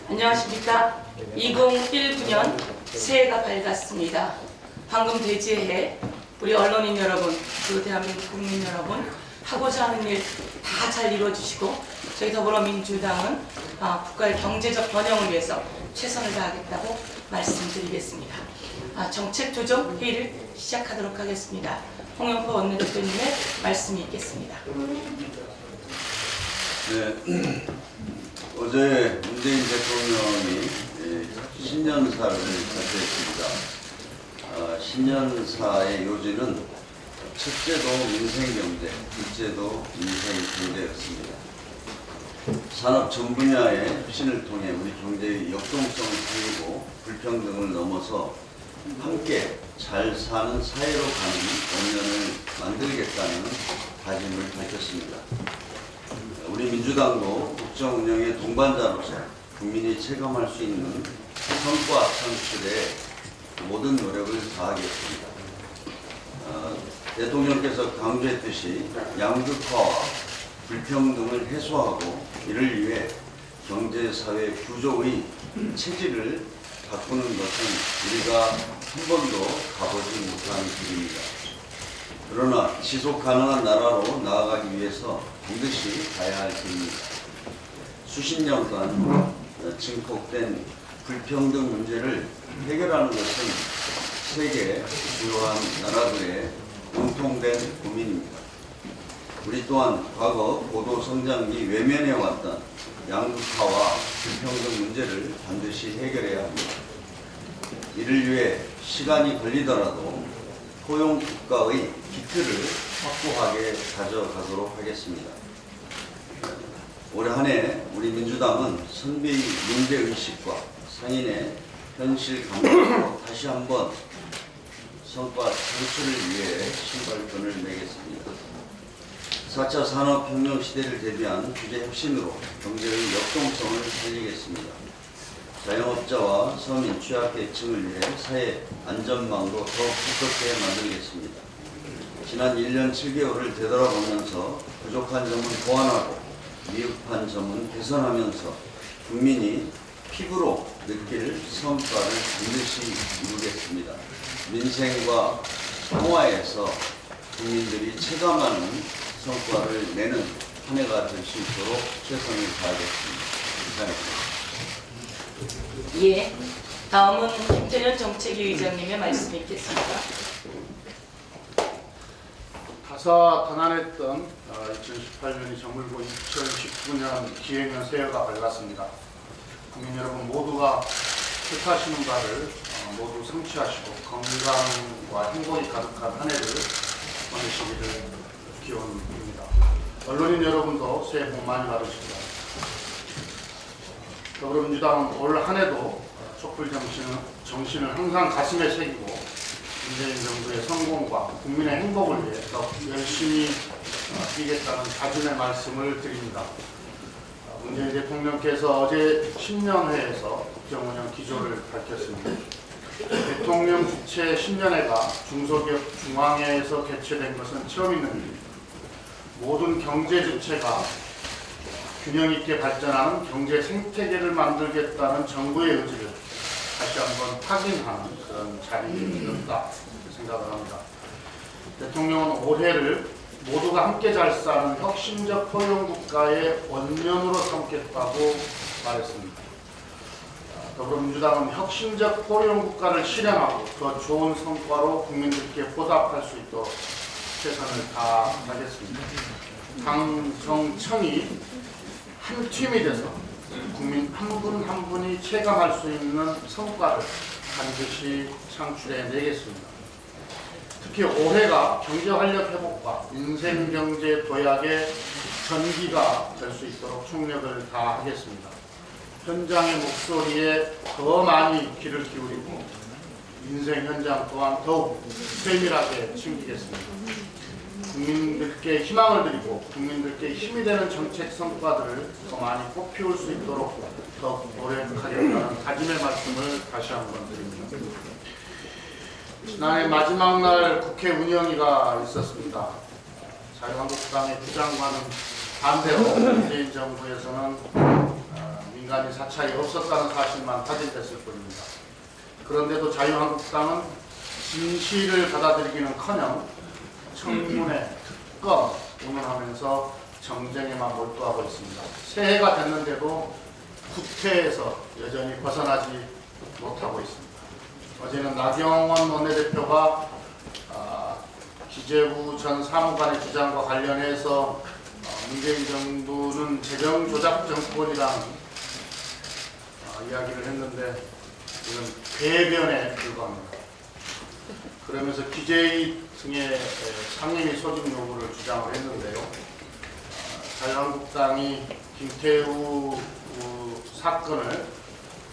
안녕하십니까. 2019년 새해가 밝았습니다. 방금 대지해 우리 언론인 여러분, 그리고 대한민국 국민 여러분, 하고자 하는 일 다 잘 이루어주시고 저희 더불어민주당은 국가의 경제적 번영을 위해서 최선을 다하겠다고 말씀드리겠습니다. 정책조정 회의를 시작하도록 하겠습니다. 홍영표 원내대표님의 말씀이 있겠습니다. 네, 어제 문재인 대통령이 신년사를 발표했습니다. 신년사의 요지는 첫째도 민생경제, 둘째도 민생경제였습니다. 산업 전 분야의 혁신을 통해 우리 경제의 역동성을 살리고 불평등을 넘어서 함께 잘 사는 사회로 가는 원년을 만들겠다는 다짐을 밝혔습니다. 우리 민주당도 국정 운영의 동반자로서 국민이 체감할 수 있는 성과 창출에 모든 노력을 다하겠습니다. 대통령께서 강조했듯이 양극화와 불평등을 해소하고 이를 위해 경제사회 구조의 체질을 바꾸는 것은 우리가 한 번도 가보지 못한 길입니다. 그러나 지속 가능한 나라로 나아가기 위해서 반드시 가야 할 길입니다. 수십 년간 증폭된 불평등 문제를 해결하는 것은 세계 주요한 나라들의 공통된 고민입니다. 우리 또한 과거 고도 성장기 외면해왔던 양극화와 불평등 문제를 반드시 해결해야 합니다. 이를 위해 시간이 걸리더라도 포용 국가의 기틀을 확고하게 가져가도록 하겠습니다. 올해 한 해 우리 민주당은 선비의 문제의식과 상인의 현실 감각으로 다시 한번 성과 창출을 위해 신발끈을 매겠습니다. 4차 산업혁명 시대를 대비한 규제 혁신으로 경제의 역동성을 살리겠습니다. 자영업자와 서민 취약계층을 위해 사회 안전망도 더 두껍게 만들겠습니다. 지난 1년 7개월을 되돌아보면서 부족한 점은 보완하고 미흡한 점은 개선하면서 국민이 피부로 느낄 성과를 반드시 이루겠습니다. 민생과 평화에서 국민들이 체감하는 성과를 내는 한 해가 될 수 있도록 최선을 다하겠습니다. 감사합니다. 예, 다음은 김태년 정책위 의장님의 말씀이 있겠습니다. 다사다난했던 2018년이 저물고 2019년 기해년 새해가 밝았습니다. 국민 여러분 모두가 뜻하시는 바를 모두 성취하시고 건강과 행복이 가득한 한 해를 보내시기를 기원합니다. 언론인 여러분도 새해 복 많이 받으십니다. 더불어민주당은 올 한 해도 촛불 정신을 항상 가슴에 새기고 문재인 정부의 성공과 국민의 행복을 위해 더 열심히 뛰겠다는 다짐의 말씀을 드립니다. 문재인 대통령께서 어제 신년회에서 국정운영 기조를 밝혔습니다. 대통령 주최 신년회가 중소기업 중앙회에서 개최된 것은 처음 있는 일입니다. 모든 경제 주체가 균형 있게 발전하는 경제 생태계를 만들겠다는 정부의 의지를 다시 한번 확인하는 그런 자리였다 생각을 합니다. 대통령은 올해를 모두가 함께 잘 사는 혁신적 포용국가의 원년으로 삼겠다고 말했습니다. 더불어민주당은 혁신적 포용국가를 실현하고 더 좋은 성과로 국민들께 보답할 수 있도록 최선을 다하겠습니다. 당 정청이 한 팀이 돼서 국민 한 분 한 분이 체감할 수 있는 성과를 반드시 창출해 내겠습니다. 특히 올해가 경제활력 회복과 민생경제 도약의 전기가 될 수 있도록 총력을 다하겠습니다. 현장의 목소리에 더 많이 귀를 기울이고 민생 현장 또한 더욱 세밀하게 챙기겠습니다. 국민들께 희망을 드리고 국민들께 힘이 되는 정책 성과들을 더 많이 꽃피울 수 있도록 더 노력하겠다는 다짐의 말씀을 다시 한번 드립니다. 지난해 마지막 날 국회 운영위가 있었습니다. 자유한국당의 부장과는 반대로 문재인 정부에서는 인간이 사찰이 없었다는 사실만 확인됐을 뿐입니다. 그런데도 자유한국당은 진실을 받아들이기는커녕 청문회, 특검 운운하면서 정쟁에만 몰두하고 있습니다. 새해가 됐는데도 국회에서 여전히 벗어나지 못하고 있습니다. 어제는 나경원 원내대표가 기재부 전 사무관의 주장과 관련해서 문재인 정부는 재정 조작 정권이라는 이야기를 했는데 이건 궤변에 불과합니다. 그러면서 기재위 등의 상임위 소집 요구를 주장을 했는데요. 자유한국당이 김태우 사건을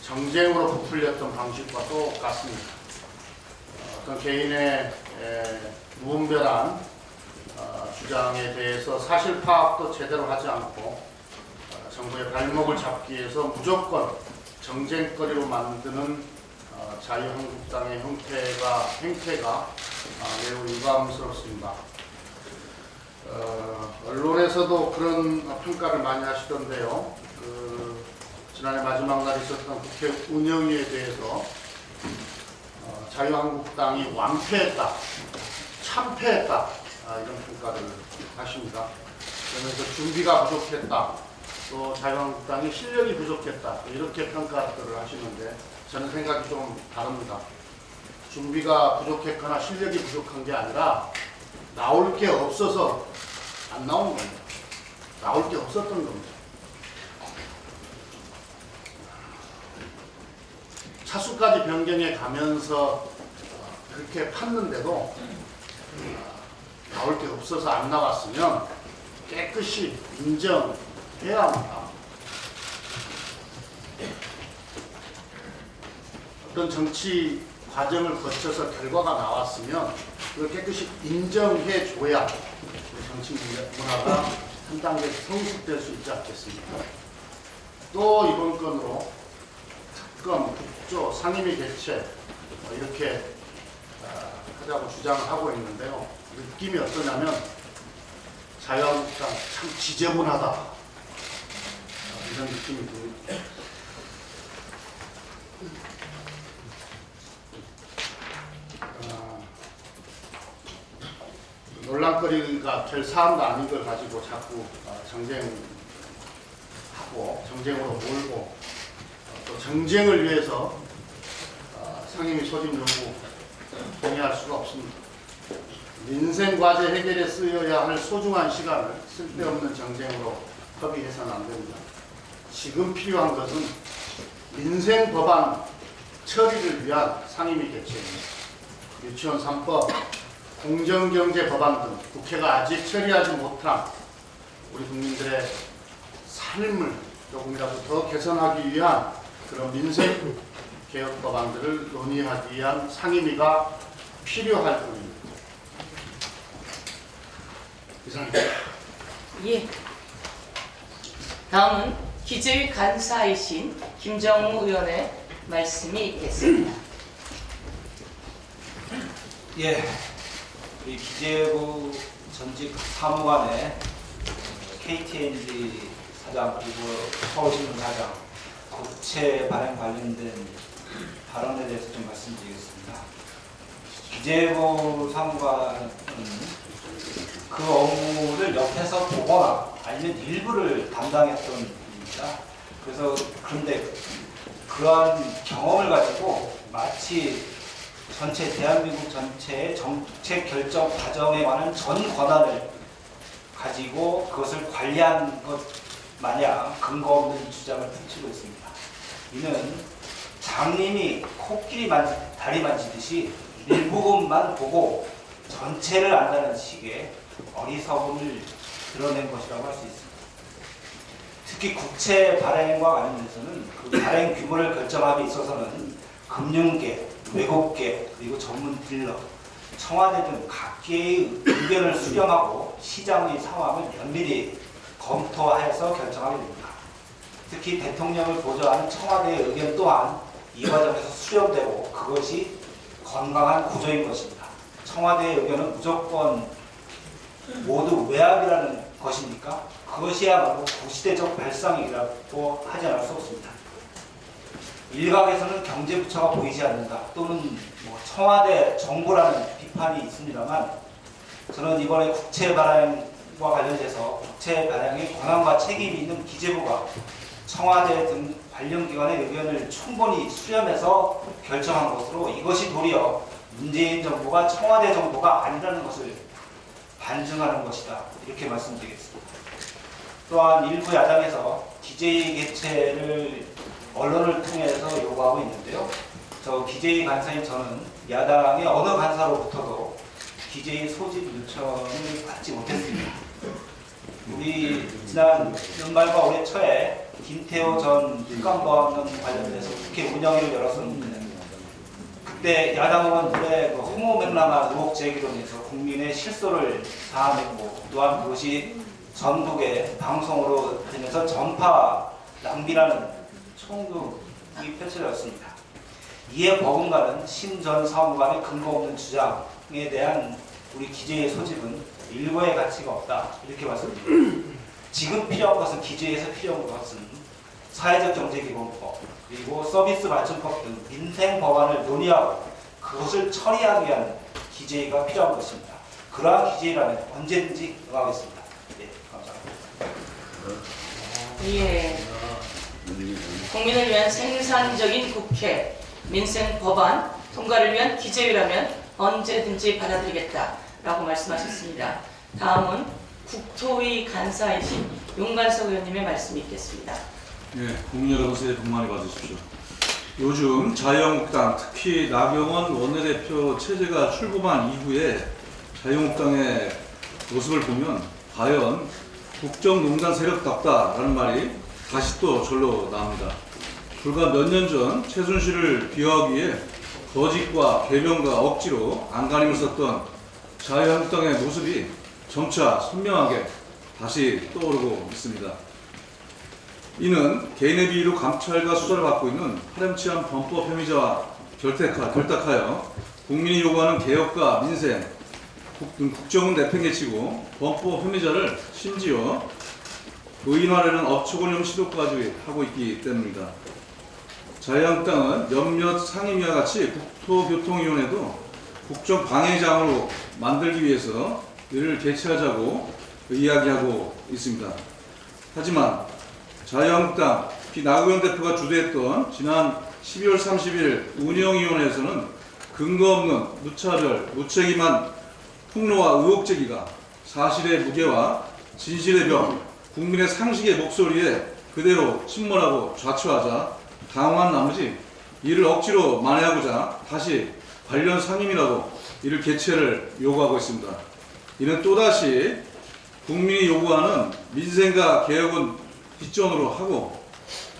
정쟁으로 부풀렸던 방식과 똑같습니다. 어떤 개인의 무분별한 주장에 대해서 사실 파악도 제대로 하지 않고 정부의 발목을 잡기 위해서 무조건 정쟁거리로 만드는 자유한국당의 행태가 매우 유감스럽습니다. 언론에서도 그런 평가를 많이 하시던데요. 지난해 마지막 날 있었던 국회 운영위에 대해서 자유한국당이 완패했다, 참패했다 이런 평가를 하십니다. 그러면서 준비가 부족했다, 또 자유한국당이 실력이 부족했다 이렇게 평가들을 하시는데 저는 생각이 좀 다릅니다. 준비가 부족했거나 실력이 부족한 게 아니라 나올 게 없어서 안 나온 겁니다. 나올 게 없었던 겁니다. 차수까지 변경해 가면서 그렇게 팠는데도 나올 게 없어서 안 나왔으면 깨끗이 인정해야 합니다. 어떤 정치 과정을 거쳐서 결과가 나왔으면 그걸 깨끗이 인정해 줘야 정치 문화가 한 단계 성숙될 수 있지 않겠습니까? 또 이번 건으로 특검, 국조, 상임위 개최 이렇게 하자고 주장을 하고 있는데요. 느낌이 어떠냐면 자유한국당 참 지저분하다 이런 느낌이 듭니다. 논란거리가 될 사안도 아닌 걸 가지고 자꾸 정쟁하고 정쟁으로 몰고 또 정쟁을 위해서 상임위 소집 요구 동의할 수가 없습니다. 민생 과제 해결에 쓰여야 할 소중한 시간을 쓸데없는 정쟁으로 허비해서는 안 됩니다. 지금 필요한 것은 민생 법안 처리를 위한 상임위 개최입니다. 유치원 3법, 공정경제 법안 등 국회가 아직 처리하지 못한 우리 국민들의 삶을 조금이라도 더 개선하기 위한 그런 민생 개혁 법안들을 논의하기 위한 상임위가 필요할 뿐입니다. 이상입니다. 예. 다음은 기재위 간사이신 김정우 의원의 말씀이 있겠습니다. 예, 우리 기재부 전직 사무관의 KTNG 사장 그리고 서울신문 사장 국채 발행 관련된 발언에 대해서 좀 말씀드리겠습니다. 기재부 사무관은 그 업무를 옆에서 보거나 아니면 일부를 담당했던 분입니다. 그래서 그런데 그러한 경험을 가지고 마치 대한민국 전체의 정책 결정 과정에 관한 전 권한을 가지고 그것을 관리한 것 마냥 근거 없는 주장을 펼치고 있습니다. 이는 장님이 코끼리 다리 만지듯이 일부분만 보고 전체를 안다는 식의 어리석음을 드러낸 것이라고 할 수 있습니다. 특히 국채 발행과 관련해서는 그 발행 규모를 결정함에 있어서는 금융계, 외국계, 그리고 전문 딜러, 청와대 등 각계의 의견을 수렴하고 시장의 상황을 면밀히 검토해서 결정하게 됩니다. 특히 대통령을 보좌하는 청와대의 의견 또한 이 과정에서 수렴되고 그것이 건강한 구조인 것입니다. 청와대의 의견은 무조건 모두 외압이라는 것이니까 그것이야말로 구시대적 발상이라고 하지 않을 수 없습니다. 일각에서는 경제부처가 보이지 않는다 또는 청와대 정보라는 비판이 있습니다만, 저는 이번에 국채 발행과 관련돼서 국채 발행의 권한과 책임이 있는 기재부가 청와대 등 관련 기관의 의견을 충분히 수렴해서 결정한 것으로, 이것이 도리어 문재인 정부가 청와대 정부가 아니라는 것을 반증하는 것이다, 이렇게 말씀드리겠습니다. 또한 일부 야당에서 DJ 개최를 언론을 통해서 요구하고 있는데요. 저 DJ 간사인 저는 야당의 어느 간사로부터도 DJ 소집 요청을 받지 못했습니다. 우리 지난 연말과 올해 초에 김태호 전 특감법원 관련돼서 국회 운영위를 열었었는데, 그때 야당 의원들의 허무맹랑한 의혹 제기로 인해서 국민의 실소를 자아냈고, 또한 그것이 전국의 방송으로 되면서 전파 낭비라는 총극이 펼쳐졌습니다. 이에 버금가는 신 전 사무관의 근거 없는 주장에 대한 우리 기재의 소집은 일고의 가치가 없다, 이렇게 말씀드립니다. 지금 필요한 것은, 기재에서 필요한 것은 사회적 경제기본법 그리고 서비스 발전법 등 민생 법안을 논의하고 그것을 처리하기 위한 기재가 필요한 것입니다. 그러한 기재라면 언제든지 응하겠습니다. 네, 감사합니다. 예. 국민을 위한 생산적인 국회, 민생 법안 통과를 위한 기재위라면 언제든지 받아들이겠다라고 말씀하셨습니다. 다음은 국토위 간사이신 용관석 의원님의 말씀이 있겠습니다. 네, 국민 여러분 새해 복 많이 받으십시오. 요즘 자유한국당, 특히 나경원 원내대표 체제가 출범한 이후에 자유한국당의 모습을 보면 과연 국정농단 세력답다라는 말이 다시 또 절로 나옵니다. 불과 몇 년 전 최순실을 비호하기 위해 거짓과 개명과 억지로 안간힘을 썼던 자유한국당의 모습이 점차 선명하게 다시 떠오르고 있습니다. 이는 개인의 비리로 감찰과 수사를 받고 있는 파렴치한 범법 혐의자와 결탁하여 국민이 요구하는 개혁과 민생, 국정은 내팽개치고 범법 혐의자를 심지어 의인화하려는 업초곤형 시도까지 하고 있기 때문입니다. 자유한국당은 몇몇 상임위와 같이 국토교통위원회도 국정방해장으로 만들기 위해서 이를 개최하자고 이야기하고 있습니다. 하지만 자유한국당, 특히 나경원 대표가 주도했던 지난 12월 30일 운영위원회에서는 근거 없는 무차별, 무책임한 폭로와 의혹 제기가 사실의 무게와 진실의 벽, 국민의 상식의 목소리에 그대로 침몰하고 좌초하자 당황한 나머지 이를 억지로 만회하고자 다시 관련 상임이라도 이를 개최를 요구하고 있습니다. 이는 또다시 국민이 요구하는 민생과 개혁은 뒷전으로 하고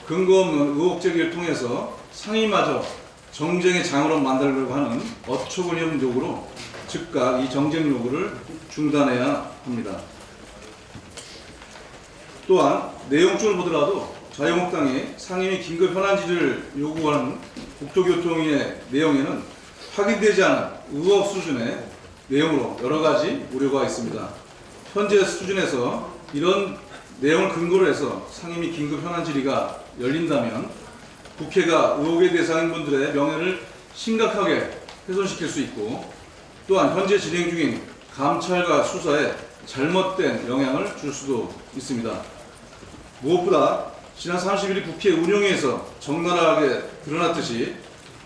근거 없는 의혹 제기를 통해서 상임마저 정쟁의 장으로 만들려고 하는 어처구니없는 요구로 즉각 이 정쟁 요구를 중단해야 합니다. 또한 내용적으로 보더라도 자유한국당이 상임위 긴급 현안질을 요구하는 국토교통위의 내용에는 확인되지 않은 의혹 수준의 내용으로 여러 가지 우려가 있습니다. 현재 수준에서 이런 내용을 근거로 해서 상임위 긴급 현안 질의가 열린다면 국회가 의혹의 대상인 분들의 명예를 심각하게 훼손시킬 수 있고, 또한 현재 진행 중인 감찰과 수사에 잘못된 영향을 줄 수도 있습니다. 무엇보다 지난 31일 국회 운영위에서 적나라하게 드러났듯이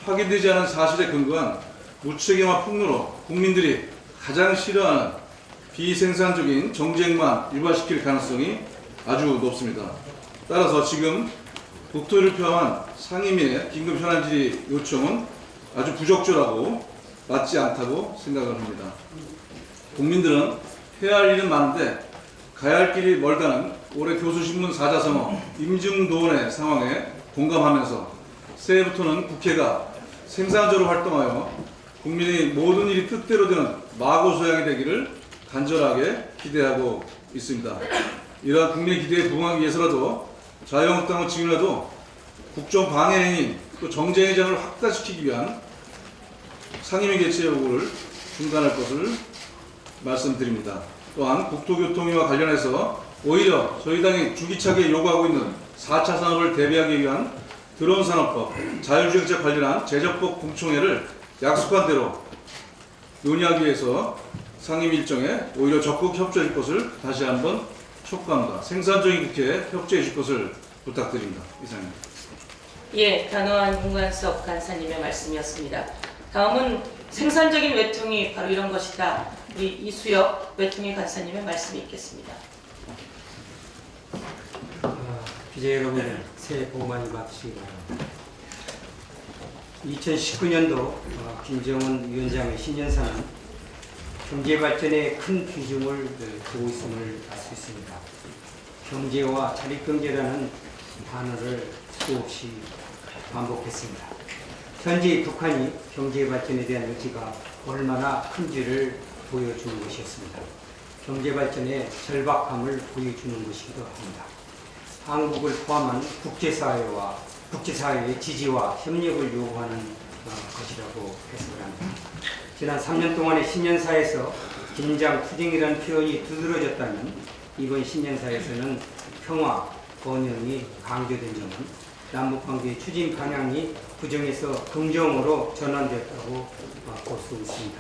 확인되지 않은 사실에 근거한 무책임한 폭로로 국민들이 가장 싫어하는 비생산적인 정쟁만 일반시킬 가능성이 아주 높습니다. 따라서 지금 국토위를 포함한 상임위의 긴급 현안 질의 요청은 아주 부적절하고 맞지 않다고 생각을 합니다. 국민들은 해야 할 일은 많은데 가야 할 길이 멀다는 올해 교수신문 사자성어 임증도원의 상황에 공감하면서 새해부터는 국회가 생산적으로 활동하여 국민의 모든 일이 뜻대로 되는 마고소양이 되기를 간절하게 기대하고 있습니다. 이러한 국민의 기대에 부응하기 위해서라도 자유한국당은 지금이라도 국정 방해 행위 또 정쟁의 장을 확대시키기 위한 상임위 개최 요구를 중단할 것을 말씀드립니다. 또한 국토교통위와 관련해서 오히려 저희 당이 주기차게 요구하고 있는 4차 산업을 대비하기 위한 드론 산업법, 자율주행차 관련한 제적법 공청회를 약속한 대로 논의하기 위해서 상임 일정에 오히려 적극 협조해 줄 것을 다시 한번 촉구합니다. 생산적인 국회에 협조해 줄 것을 부탁드립니다. 이상입니다. 예, 단호한 홍관석 간사님의 말씀이었습니다. 다음은 생산적인 외통이 바로 이런 것이다. 우리 이수혁 외통위 간사님의 말씀이 있겠습니다. 기자 여러분, 새해 복 많이 받으시기 바랍니다. 2019년도 김정은 위원장의 신년사는 경제 발전에 큰 비중을 두고 있음을 알 수 있습니다. 경제와 자립경제라는 단어를 수없이 반복했습니다. 현재 북한이 경제 발전에 대한 의지가 얼마나 큰지를 보여주는 것이었습니다. 경제 발전의 절박함을 보여주는 것이기도 합니다. 한국을 포함한 국제사회의 지지와 협력을 요구하는 것이라고 해석을 합니다. 지난 3년 동안의 신년사에서 긴장투쟁이라는 표현이 두드러졌다면 이번 신년사에서는 평화, 번영이 강조된 점은 남북관계의 추진 방향이 부정에서 긍정으로 전환됐다고 볼 수 있습니다.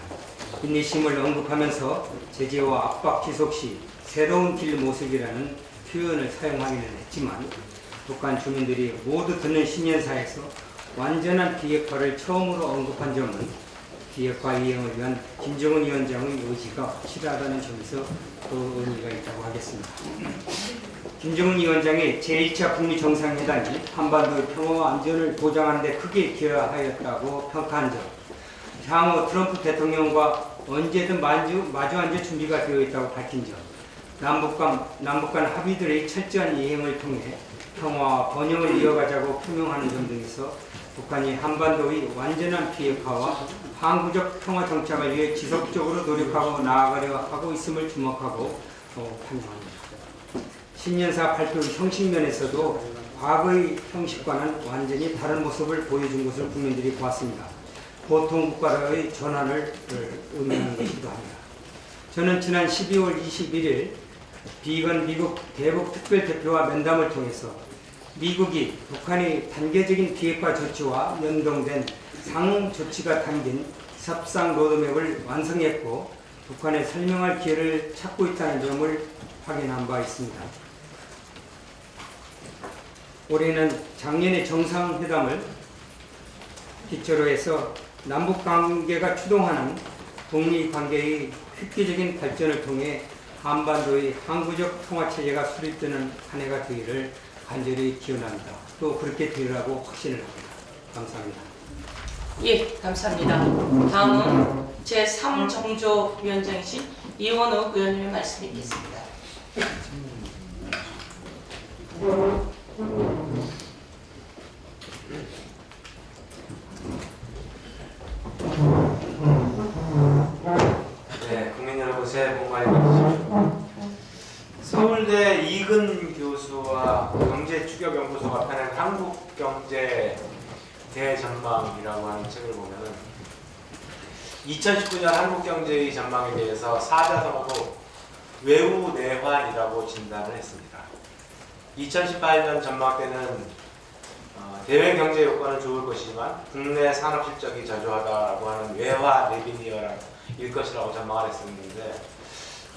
인내심을 언급하면서 제재와 압박 지속 시 새로운 길 모습이라는 표현을 사용하기는 했지만 북한 주민들이 모두 듣는 신년사에서 완전한 비핵화를 처음으로 언급한 점은 비핵화 이행을 위한 김정은 위원장의 의지가 확실하다는 점에서 또 의미가 있다고 하겠습니다. 김정은 위원장의 제1차 북미 정상회담이 한반도의 평화와 안전을 보장하는 데 크게 기여하였다고 평가한 점, 향후 트럼프 대통령과 언제든 마주 앉을 준비가 되어 있다고 밝힌 점, 남북 간 합의들의 철저한 이행을 통해 평화와 번영을 이어가자고 표명하는 점 등에서 북한이 한반도의 완전한 비핵화와 항구적 평화 정착을 위해 지속적으로 노력하고 나아가려 하고 있음을 주목하고 판명합니다. 신년사 발표 형식면에서도 과거의 형식과는 완전히 다른 모습을 보여준 것을 국민들이 보았습니다. 보통 국가의 전환을 의미하는 것이기도 합니다. 저는 지난 12월 21일 비건 미국 대북 특별대표와 면담을 통해서 미국이 북한의 단계적인 비핵화 조치와 연동된 상응 조치가 담긴 협상 로드맵을 완성했고 북한에 설명할 기회를 찾고 있다는 점을 확인한 바 있습니다. 올해는 작년의 정상회담을 기초로 해서 남북관계가 추동하는 북미 관계의 획기적인 발전을 통해 한반도의 항구적 통화체제가 수립되는 한 해가 되기를 간절히 기원합니다. 또 그렇게 되리라고 확신을 합니다. 감사합니다. 예, 감사합니다. 다음은 제3정조 위원장이신 이원욱 의원님의 말씀이 있겠습니다. 네, 국민 여러분 새해 복 많이 받으십시오. 서울대 이근 교수와 경제추격연구소가 펴낸 한국경제 대전망이라고 하는 책을 보면은 2019년 한국경제의 전망에 대해서 사자성어로 외우내환이라고 진단을 했습니다. 2018년 전망 때는 대외 경제 요건은 좋을 것이지만 국내 산업 실적이 저조하다라고 하는 외화 레비니어일 것이라고 전망을 했었는데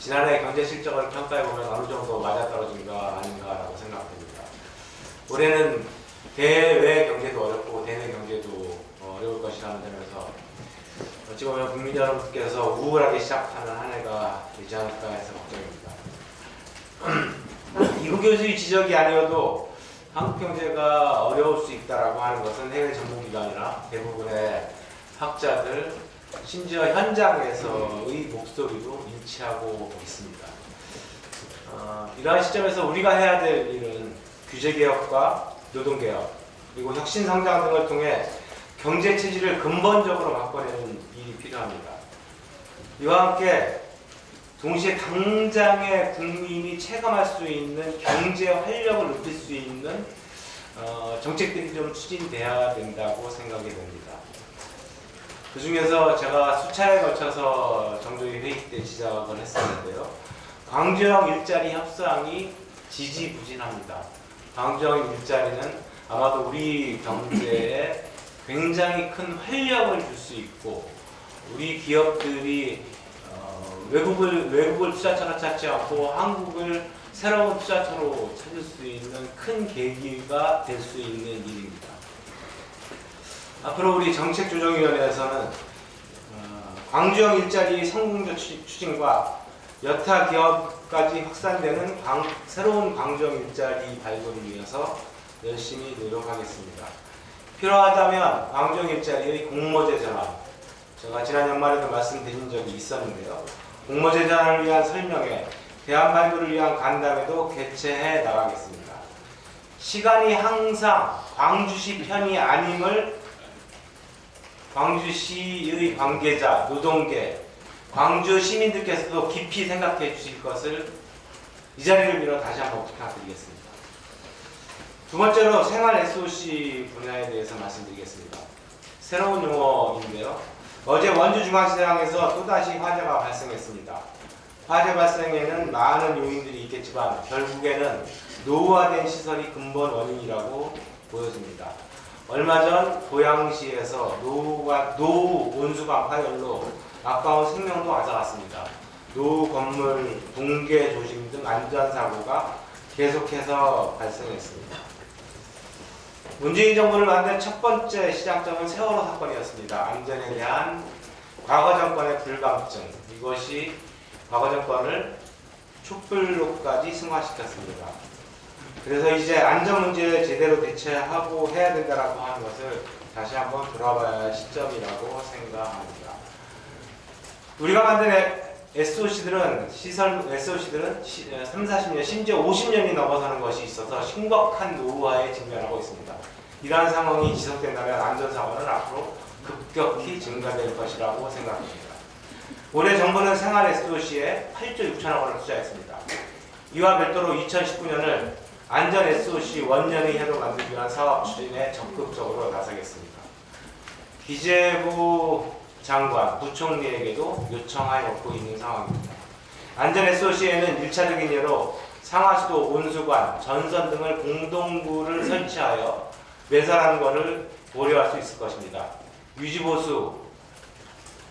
지난해 경제 실적을 평가해 보면 어느 정도 맞아떨어진가 아닌가라고 생각됩니다. 올해는 대외 경제도 어렵고 대내 경제도 어려울 것이라는 점에서 어찌 보면 국민 여러분께서 우울하게 시작하는 한 해가 되지 않을까 해서 걱정입니다. 이구 교수의 지적이 아니어도 한국 경제가 어려울 수 있다라고 하는 것은 해외 전문기관이나 대부분의 학자들, 심지어 현장에서의 목소리도 일치하고 있습니다. 이러한 시점에서 우리가 해야 될 일은 규제개혁과 노동개혁, 그리고 혁신성장 등을 통해 경제체질을 근본적으로 바꿔내는 일이 필요합니다. 이와 함께 동시에 당장의 국민이 체감할 수 있는 경제 활력을 높일 수 있는 정책들이 좀 추진돼야 된다고 생각이 됩니다. 그 중에서 제가 수차에 걸쳐서 정도의 회의 때 지적을 했었는데요. 광주형 일자리 협상이 지지부진합니다. 광주형 일자리는 아마도 우리 경제에 굉장히 큰 활력을 줄 수 있고 우리 기업들이 외국을 투자처로 찾지 않고 한국을 새로운 투자처로 찾을 수 있는 큰 계기가 될 수 있는 일입니다. 앞으로 우리 정책조정위원회에서는 광주형 일자리 성공적 추진과 여타 기업까지 확산되는 새로운 광주형 일자리 발굴을 위해서 열심히 노력하겠습니다. 필요하다면 광주형 일자리의 공모제 전환, 제가 지난 연말에도 말씀드린 적이 있었는데요. 공모제 전환을 위한 설명회, 대안 발굴을 위한 간담회도 개최해 나가겠습니다. 시간이 항상 광주시 편이 아님을 광주시의 관계자, 노동계, 광주 시민들께서도 깊이 생각해 주실 것을 이 자리를 빌어 다시 한번 부탁드리겠습니다. 두 번째로 생활 SOC 분야에 대해서 말씀드리겠습니다. 새로운 용어인데요. 어제 원주중앙시장에서 또다시 화재가 발생했습니다. 화재 발생에는 많은 요인들이 있겠지만 결국에는 노후화된 시설이 근본 원인이라고 보여집니다. 얼마 전 고양시에서 노후 온수방 파열로 아까운 생명도 앗아갔습니다. 노후 건물 붕괴 조심 등 안전사고가 계속해서 발생했습니다. 문재인 정부를 만든 첫 번째 시작점은 세월호 사건이었습니다. 안전에 대한 과거 정권의 불감증, 이것이 과거 정권을 촛불로까지 승화시켰습니다. 그래서 이제 안전 문제에 제대로 대처하고 해야 된다라고 하는 것을 다시 한번 돌아봐야 할 시점이라고 생각합니다. 우리가 만든 SOC들은 30-40년, 심지어 50년이 넘어서는 것이 있어서 심각한 노후화에 직면하고 있습니다. 이러한 상황이 지속된다면 안전사고는 앞으로 급격히 증가될 것이라고 생각합니다. 올해 정부는 생활 SOC에 8조 6천억 원을 투자했습니다. 이와 별도로 2019년을 안전 SOC 원년의 해로 만들기 위한 사업 추진에 적극적으로 나서겠습니다. 기재부 장관, 부총리에게도 요청하였고 있는 상황입니다. 안전 SOC에는 1차적인 예로 상하수도, 온수관, 전선 등을 공동구를 설치하여 매설하는 것을 고려할 수 있을 것입니다. 유지보수,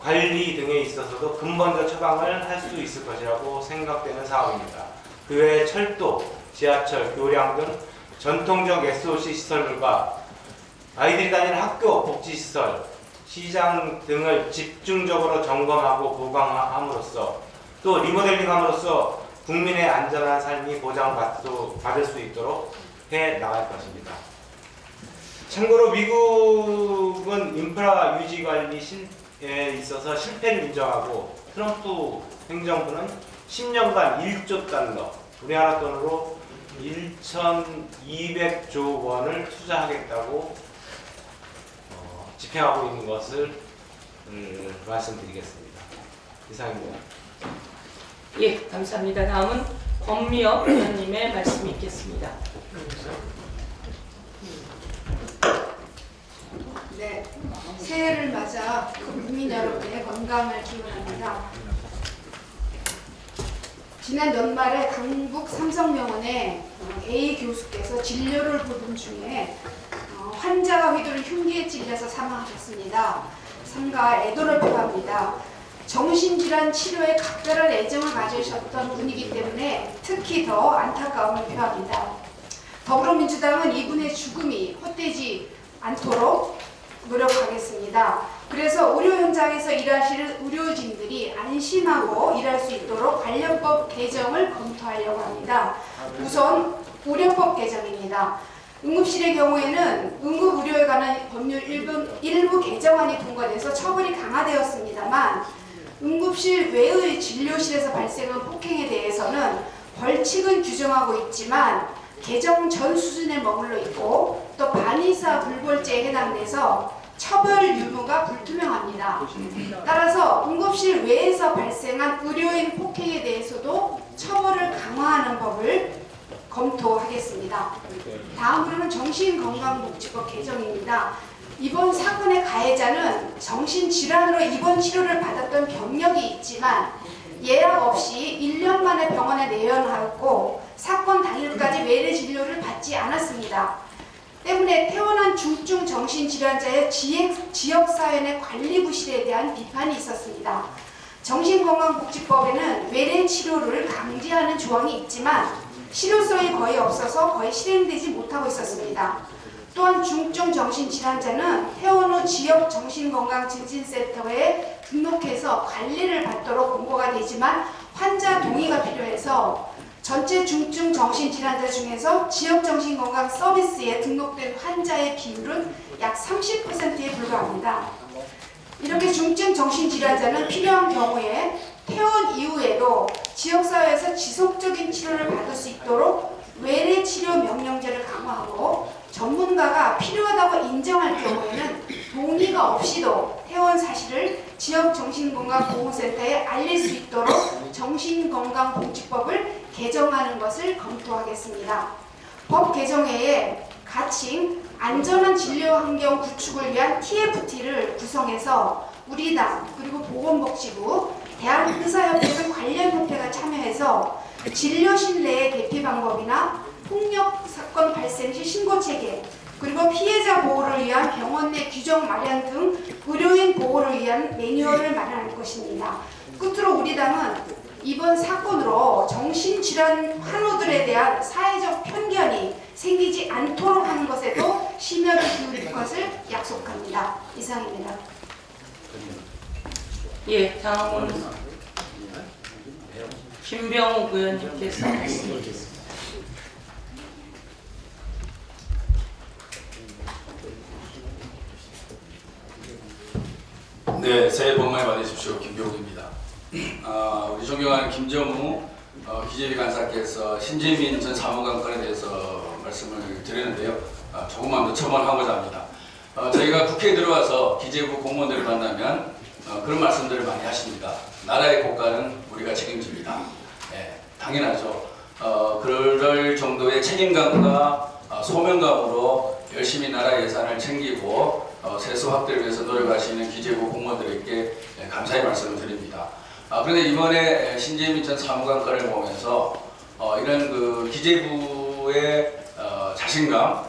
관리 등에 있어서도 근본적 처방을 할 수 있을 것이라고 생각되는 사업입니다. 그 외에 철도, 지하철, 교량 등 전통적 SOC 시설물과 아이들이 다니는 학교, 복지시설, 시장 등을 집중적으로 점검하고 보강함으로써 또 리모델링함으로써 국민의 안전한 삶이 보장받을 수 있도록 해 나갈 것입니다. 참고로 미국은 인프라 유지 관리에 있어서 실패를 인정하고 트럼프 행정부는 10년간 1조 달러, 우리나라 돈으로 1,200조 원을 투자하겠다고 집행하고 있는 것을 말씀드리겠습니다. 이상입니다. 예, 감사합니다. 다음은 권미혁 의원님의 말씀이 있겠습니다. 네, 새해를 맞아 국민 여러분의 건강을 기원합니다. 지난 연말에 강북 삼성병원에 A 교수께서 진료를 보던 중에 환자가 휘두른 흉기에 찔려서 사망하셨습니다. 삼가 애도를 표합니다. 정신질환 치료에 각별한 애정을 가지셨던 분이기 때문에 특히 더 안타까움을 표합니다. 더불어민주당은 이분의 죽음이 헛되지 않도록 노력하겠습니다. 그래서 의료 현장에서 일하시는 의료진들이 안심하고 일할 수 있도록 관련법 개정을 검토하려고 합니다. 우선 의료법 개정입니다. 응급실의 경우에는 응급의료에 관한 법률 일부 개정안이 통과돼서 처벌이 강화되었습니다만 응급실 외의 진료실에서 발생한 폭행에 대해서는 벌칙은 규정하고 있지만 개정 전 수준에 머물러 있고 또 반의사 불벌죄에 해당돼서 처벌 유무가 불투명합니다. 따라서 응급실 외에서 발생한 의료인 폭행에 대해서도 처벌을 강화하는 법을 검토하겠습니다. 다음으로는 정신건강복지법 개정입니다. 이번 사건의 가해자는 정신질환으로 입원 치료를 받았던 경력이 있지만 예약 없이 1년 만에 병원에 내원하였고 사건 당일까지 외래 진료를 받지 않았습니다. 때문에 퇴원한 중증 정신질환자의 지역사회 내 관리 부실에 대한 비판이 있었습니다. 정신건강복지법에는 외래 치료를 강제하는 조항이 있지만 실효성이 거의 없어서 거의 실행되지 못하고 있었습니다. 또한 중증 정신질환자는 퇴원 후 지역 정신건강증진센터에 등록해서 관리를 받도록 공고가 되지만 환자 동의가 필요해서 전체 중증 정신질환자 중에서 지역 정신건강 서비스에 등록된 환자의 비율은 약 30%에 불과합니다. 이렇게 중증 정신질환자는 필요한 경우에 퇴원 이후에도 지역사회에서 지속적인 치료를 받을 수 있도록 외래 치료 명령제를 강화하고 전문가가 필요하다고 인정할 경우에는 동의가 없이도 퇴원 사실을 지역 정신건강보호센터에 알릴 수 있도록 정신건강복지법을 개정하는 것을 검토하겠습니다. 법 개정회에 가칭 안전한 진료 환경 구축을 위한 TFT를 구성해서 우리 당 그리고 보건복지부, 대한의사협회 등 관련 협회가 참여해서 진료실 내의 대피 방법이나 폭력 사건 발생 시 신고 체계, 그리고 피해자 보호를 위한 병원 내 규정 마련 등 의료인 보호를 위한 매뉴얼을 마련할 것입니다. 끝으로 우리 당은 이번 사건으로 정신질환 환우들에 대한 사회적 편견이 생기지 않도록 하는 것에도 심혈을 기울일 것을 약속합니다. 이상입니다. 예, 다음은 김병욱 의원님께서 말씀해 주세요. 네, 새해 복 많이 받으십시오. 김병욱입니다. 우리 존경하는 김정우 기재위 간사께서 신재민 전 사무관 건에 대해서 말씀을 드리는데요. 조금만 더 첨언하고자 합니다. 저희가 국회에 들어와서 기재부 공무원들을 만나면 그런 말씀들을 많이 하십니다. 나라의 국가는 우리가 책임집니다. 네, 당연하죠. 그럴 정도의 책임감과 소명감으로 열심히 나라 예산을 챙기고 세수 확대를 위해서 노력하시는 기재부 공무원들에게 감사의 말씀을 드립니다. 그런데 이번에 신재민 전 사무관 건을 보면서 이런 그 기재부의 자신감,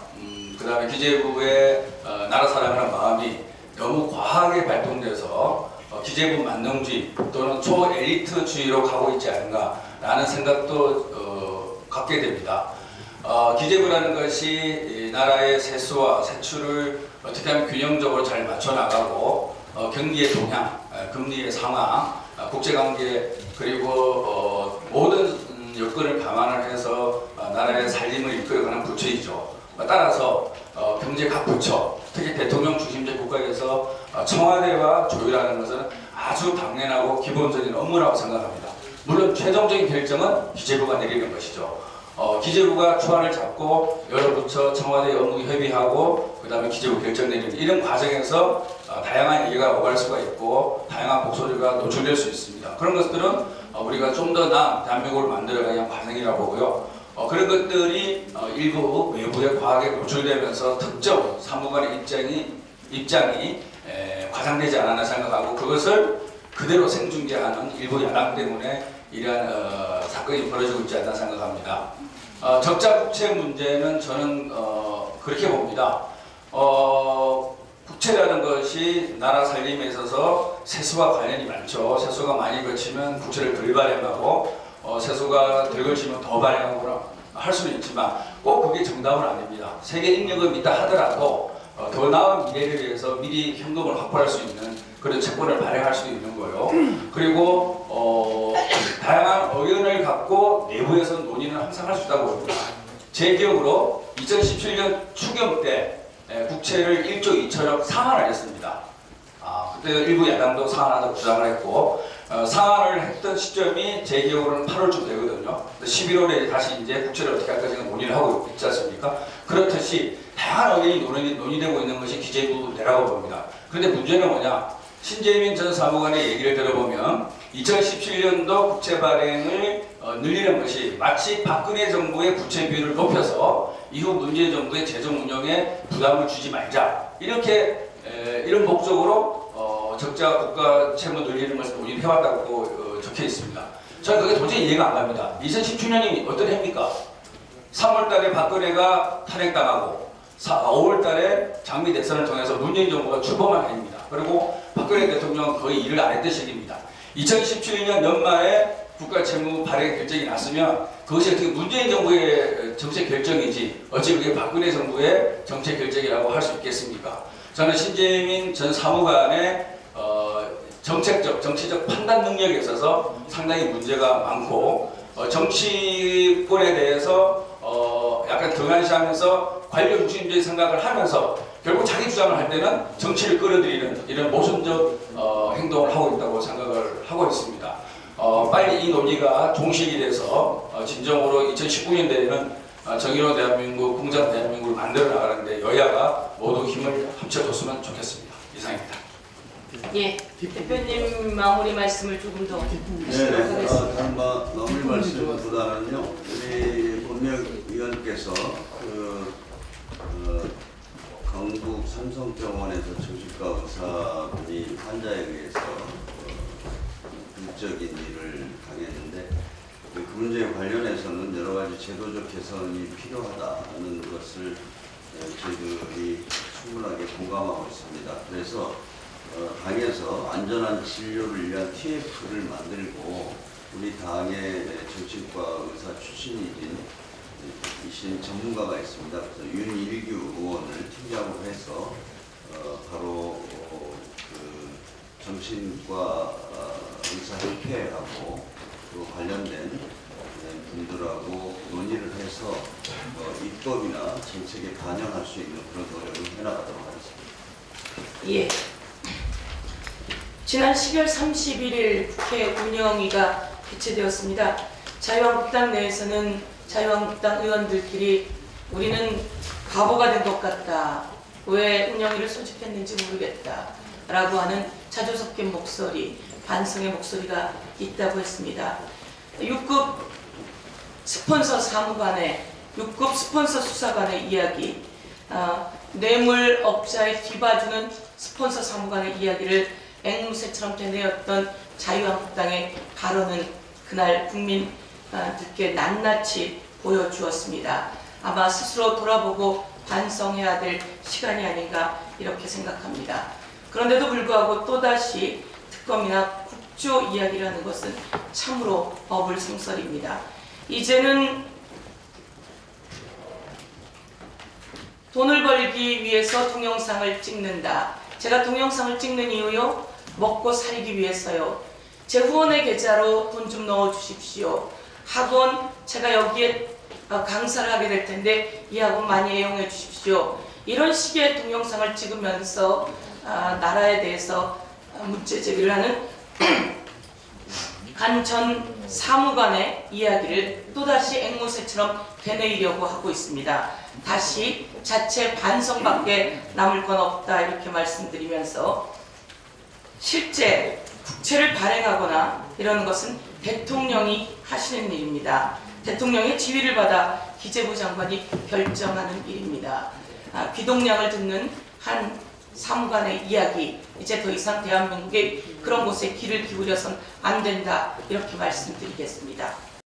그 다음에 기재부의 나라 사랑하는 마음이 너무 과하게 발동돼서 기재부 만능주의 또는 초엘리트주의로 가고 있지 않은가라는 생각도 갖게 됩니다. 기재부라는 것이 나라의 세수와 세출을 어떻게 하면 균형적으로 잘 맞춰나가고 경기의 동향, 금리의 상황, 국제관계 그리고 모든 여건을 감안을 해서 나라의 살림을 이끌어가는 부처이죠. 따라서 경제 각 부처, 특히 대통령 중심제 국가에서 청와대와 조율하는 것은 아주 당연하고 기본적인 업무라고 생각합니다. 물론 최종적인 결정은 기재부가 내리는 것이죠. 기재부가 추안을 잡고 여러 부처 청와대 업무 협의하고 그 다음에 기재부 결정 내리는 이런 과정에서 다양한 얘기가 오갈 수가 있고 다양한 목소리가 노출될 수 있습니다. 그런 것들은 우리가 좀 더 나은 대한민국을 만들어가는 과정이라고 보고요. 그런 것들이 일부 외부에 과하게 노출되면서 특정 사무관의 입장이 과장되지 않았나 생각하고 그것을 그대로 생중계하는 일부 야당 때문에 이러한 사건이 벌어지고 있지 않나 생각합니다. 적자 국채 문제는 저는 그렇게 봅니다. 국채라는 것이 나라 살림에 있어서 세수와 관련이 많죠. 세수가 많이 거치면 국채를 덜 발행하고 세수가 덜 거치면 더 발행하고 할 수는 있지만 꼭 그게 정답은 아닙니다. 세계 인력은 있다 하더라도 더 나은 미래를 위해서 미리 현금을 확보할 수 있는 그런 채권을 발행할 수도 있는 거예요. 그리고 다양한 의견을 갖고 내부에서 논의는 항상 할 수 있다고 봅니다. 제 기억으로 2017년 추경 때 국채를 1조 2천억 상한을 했습니다. 그때 일부 야당도 상한하자고 주장을 했고 상한을 했던 시점이 제 기억으로는 8월쯤 되거든요. 11월에 다시 이제 국채를 어떻게 할 것인가 논의를 하고 있지 않습니까? 그렇듯이 다양한 의견이 논의되고 있는 것이 기재부 내라고 봅니다. 그런데 문제는 뭐냐? 신재민 전 사무관의 얘기를 들어보면 2017년도 국채 발행을 늘리는 것이 마치 박근혜 정부의 부채 비율을 높여서 이후 문재인 정부의 재정 운영에 부담을 주지 말자 이렇게 이런 목적으로 적자 국가 채무 늘리는 것을 논의를 해왔다고 적혀 있습니다. 저는 그게 도저히 이해가 안 갑니다. 2017년이 어떤 해입니까? 3월달에 박근혜가 탄핵당하고 5월달에 장미 대선을 통해서 문재인 정부가 출범한 해입니다. 그리고 박근혜 대통령은 거의 일을 안 했던 시기입니다. 2017년 연말에 국가채무 발행 결정이 났으면 그것이 어떻게 문재인 정부의 정책 결정이지 어찌 그게 박근혜 정부의 정책 결정이라고 할 수 있겠습니까? 저는 신재민 전 사무관의 정치적 판단 능력에 있어서 상당히 문제가 많고 정치권에 대해서 약간 등한시하면서 관료 중심적인 생각을 하면서 결국 자기 주장을 할 때는 정치를 끌어들이는 이런 모순적 행동을 하고 있다고 생각을 하고 있습니다. 빨리 이 논의가 종식이 돼서 진정으로 2019년대에는 정의로운 대한민국, 공정한 대한민국을 만들어 나가는데 여야가 모두 힘을 합쳐줬으면 좋겠습니다. 이상입니다. 예, 대표님 마무리 말씀을 조금 더 하시도록 하겠습니다. 다른 마무리 말씀보다는요, 우리 본명위원께서 강북 삼성병원에서 정신과 의사분이 환자에 의해서 불적인 일을 당했는데 그 문제에 관련해서는 여러 가지 제도적 개선이 필요하다는 것을 저희들이 충분하게 공감하고 있습니다. 그래서 당에서 안전한 진료를 위한 TF를 만들고 우리 당의 정신과 의사 출신이신 전문가가 있습니다. 그래서 윤일규 의원을 팀장으로 해서 바로 그 정신과 의사협회하고 또 관련된 분들하고 논의를 해서 입법이나 정책에 반영할 수 있는 그런 노력을 해나가도록 하겠습니다. 예. 지난 12월 31일 국회 운영위가 개최되었습니다. 자유한국당 내에서는 자유한국당 의원들끼리 우리는 바보가 된 것 같다. 왜 운영위를 소집했는지 모르겠다. 라고 하는 자주 섞인 목소리, 반성의 목소리가 있다고 했습니다. 6급 스폰서 사무관의 6급 스폰서 수사관의 이야기, 뇌물업자에 뒤봐주는 스폰서 사무관의 이야기를 앵무새처럼 되뇌었던 자유한국당의 발언은 그날 국민들께 낱낱이 보여주었습니다. 아마 스스로 돌아보고 반성해야 될 시간이 아닌가 이렇게 생각합니다. 그런데도 불구하고 또다시 특검이나 국조 이야기를 하는 것은 참으로 어불성설입니다. 이제는 돈을 벌기 위해서 동영상을 찍는다. 제가 동영상을 찍는 이유요? 먹고 살기 위해서요. 제 후원의 계좌로 돈 좀 넣어 주십시오. 학원 제가 여기에 강사를 하게 될 텐데 이 학원 많이 애용해 주십시오. 이런 식의 동영상을 찍으면서 나라에 대해서 문제 제기를 하는 간 전 사무관의 이야기를 또다시 앵무새처럼 되뇌이려고 하고 있습니다. 다시 자체 반성밖에 남을 건 없다 이렇게 말씀드리면서 실제 국채를 발행하거나 이런 것은 대통령이 하시는 일입니다. 대통령의 지휘를 받아 기재부 장관이 결정하는 일입니다. 귀동량을 듣는 한 사무관의 이야기, 이제 더 이상 대한민국의 그런 곳에 귀를 기울여선 안 된다 이렇게 말씀드리겠습니다.